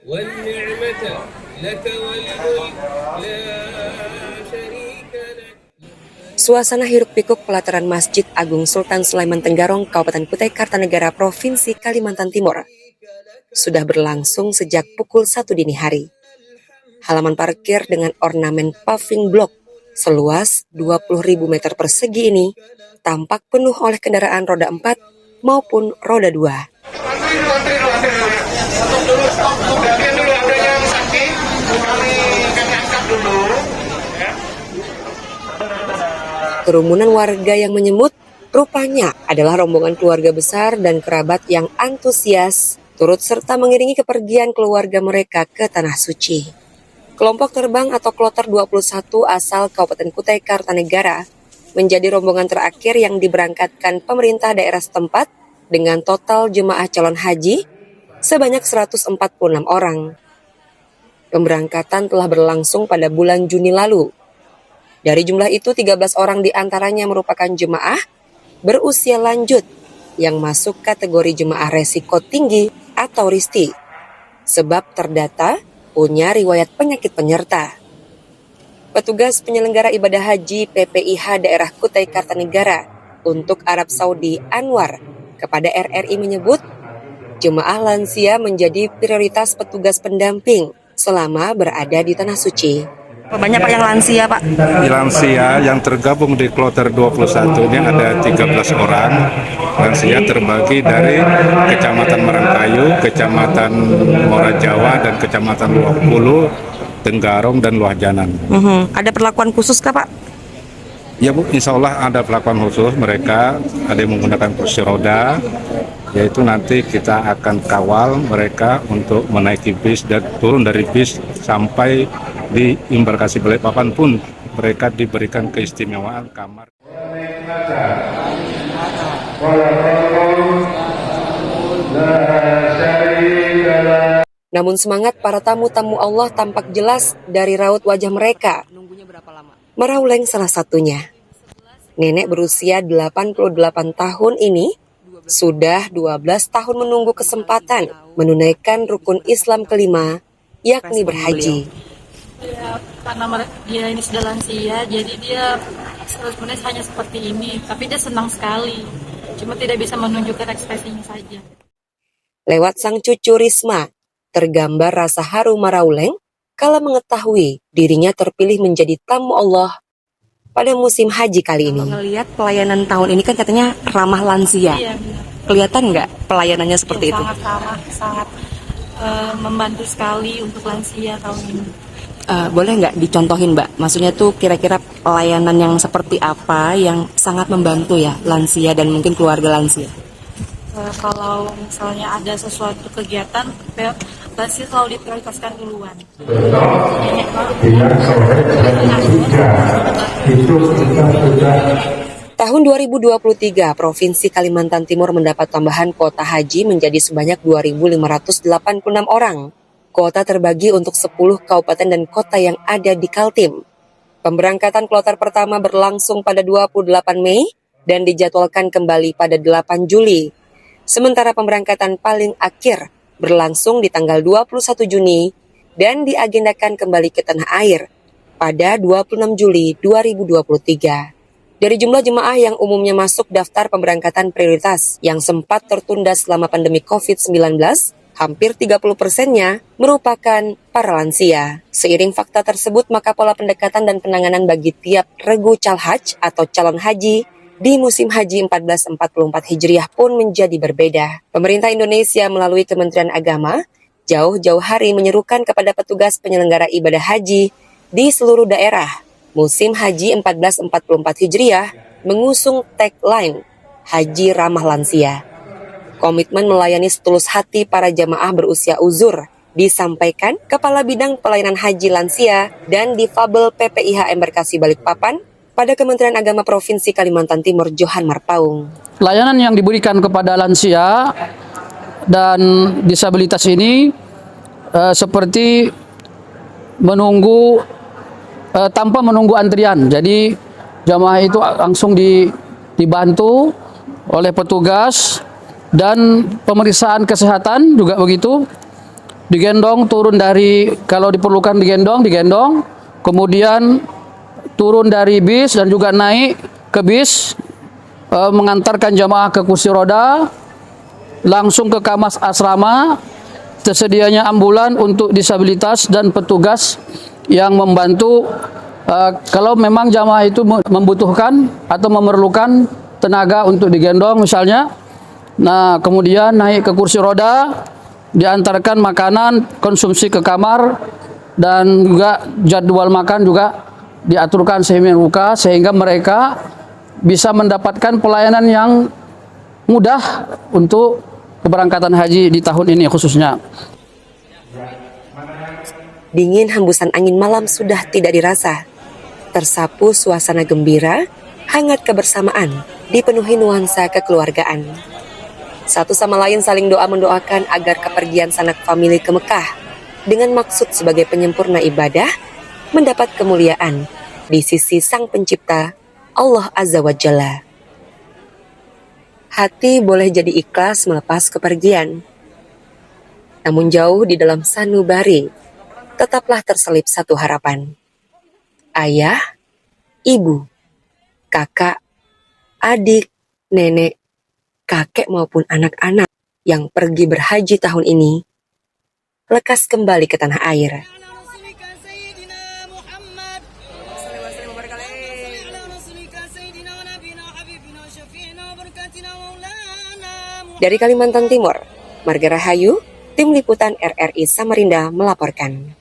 والنعمة لك والملك لا شريك لك. Suasana hiruk-pikuk pelataran Masjid Agung Sultan Sulaiman Tenggarong, Kabupaten Kutai Kartanegara, Provinsi Kalimantan Timur, sudah berlangsung sejak pukul 1 dini hari. Halaman parkir dengan ornamen paving block seluas 20.000 meter persegi ini tampak penuh oleh kendaraan roda 4 maupun roda 2. Kerumunan warga yang menyemut rupanya adalah rombongan keluarga besar dan kerabat yang antusias turut serta mengiringi kepergian keluarga mereka ke Tanah Suci. Kelompok terbang atau Kloter 21 asal Kabupaten Kutai Kartanegara menjadi rombongan terakhir yang diberangkatkan pemerintah daerah setempat dengan total jemaah calon haji sebanyak 146 orang. Pemberangkatan telah berlangsung pada bulan Juni lalu. Dari jumlah itu, 13 orang diantaranya merupakan jemaah berusia lanjut yang masuk kategori jemaah resiko tinggi atau RISTI, sebab terdata punya riwayat penyakit penyerta. Petugas penyelenggara ibadah haji PPIH daerah Kutai Kartanegara untuk Arab Saudi Anwar kepada RRI menyebut jemaah lansia menjadi prioritas petugas pendamping selama berada di Tanah Suci. Banyak Pak yang lansia, Pak? Di lansia yang tergabung di Kloter 21 ini ada 13 orang. Lansia terbagi dari Kecamatan Marangkayu, Kecamatan Muara Jawa, dan Kecamatan Luah Hulu, Tenggarong, dan Luah Janan. Ada perlakuan khusus kah, Pak? Ya Bu, insya Allah ada perlakuan khusus. Mereka ada yang menggunakan kursi roda, yaitu nanti kita akan kawal mereka untuk menaiki bis dan turun dari bis sampai di embarkasi Balikpapan pun mereka diberikan keistimewaan kamar. Namun semangat para tamu-tamu Allah tampak jelas dari raut wajah mereka. Marauleng salah satunya. Nenek berusia 88 tahun ini sudah 12 tahun menunggu kesempatan menunaikan rukun Islam kelima, yakni berhaji. Ya, karena dia ini sudah lansia, jadi dia sebenarnya hanya seperti ini, tapi dia senang sekali, cuma tidak bisa menunjukkan ekspresinya saja. Lewat sang cucu Risma, tergambar rasa haru Marauleng kala mengetahui dirinya terpilih menjadi tamu Allah pada musim haji kali ini. Melihat pelayanan tahun ini kan katanya ramah lansia. Iya, Kelihatan nggak pelayanannya seperti itu? Sangat ramah, sangat membantu sekali untuk lansia tahun ini. Boleh nggak dicontohin, Mbak? Maksudnya tuh kira-kira pelayanan yang seperti apa yang sangat membantu ya lansia dan mungkin keluarga lansia? Kalau misalnya ada sesuatu kegiatan, lansia selalu diprioritaskan duluan. Tahun 2023, Provinsi Kalimantan Timur mendapat tambahan kuota haji menjadi sebanyak 2.586 orang. Kuota terbagi untuk 10 kabupaten dan kota yang ada di Kaltim. Pemberangkatan kloter pertama berlangsung pada 28 Mei dan dijadwalkan kembali pada 8 Juli. Sementara pemberangkatan paling akhir berlangsung di tanggal 21 Juni dan diagendakan kembali ke tanah air pada 26 Juli 2023. Dari jumlah jemaah yang umumnya masuk daftar pemberangkatan prioritas yang sempat tertunda selama pandemi COVID-19, hampir 30%-nya merupakan para lansia. Seiring fakta tersebut, maka pola pendekatan dan penanganan bagi tiap regu calhaj atau calon haji di musim haji 1444 Hijriah pun menjadi berbeda. Pemerintah Indonesia melalui Kementerian Agama jauh-jauh hari menyerukan kepada petugas penyelenggara ibadah haji di seluruh daerah musim haji 1444 Hijriah mengusung tagline Haji Ramah Lansia. Komitmen melayani setulus hati para jamaah berusia uzur disampaikan Kepala Bidang Pelayanan Haji Lansia dan Difabel PPIH Embarkasi Balikpapan pada Kementerian Agama Provinsi Kalimantan Timur Johan Marpaung. Layanan yang diberikan kepada lansia dan disabilitas ini seperti menunggu tanpa menunggu antrian. Jadi jamaah itu langsung dibantu oleh petugas dan pemeriksaan kesehatan juga begitu. digendong turun dari, kalau diperlukan digendong, kemudian turun dari bis dan juga naik ke bis, mengantarkan jamaah ke kursi roda, langsung ke kamar asrama. Tersedianya ambulan untuk disabilitas dan petugas yang membantu kalau memang jamaah itu membutuhkan atau memerlukan tenaga untuk digendong misalnya. Nah, kemudian naik ke kursi roda, diantarkan makanan, konsumsi ke kamar, dan juga jadwal makan juga diaturkan sedemikian sehingga mereka bisa mendapatkan pelayanan yang mudah untuk keberangkatan haji di tahun ini khususnya. Dingin hembusan angin malam sudah tidak dirasa. Tersapu suasana gembira, hangat kebersamaan, dipenuhi nuansa kekeluargaan. Satu sama lain saling doa mendoakan agar kepergian sanak famili ke Mekah dengan maksud sebagai penyempurna ibadah mendapat kemuliaan di sisi Sang Pencipta Allah Azza wa Jalla. Hati boleh jadi ikhlas melepas kepergian. Namun jauh di dalam sanubari, tetaplah terselip satu harapan. Ayah, ibu, kakak, adik, nenek, kakek maupun anak-anak yang pergi berhaji tahun ini, lekas kembali ke tanah air. Dari Kalimantan Timur, Marga Rahayu, Tim Liputan RRI Samarinda melaporkan.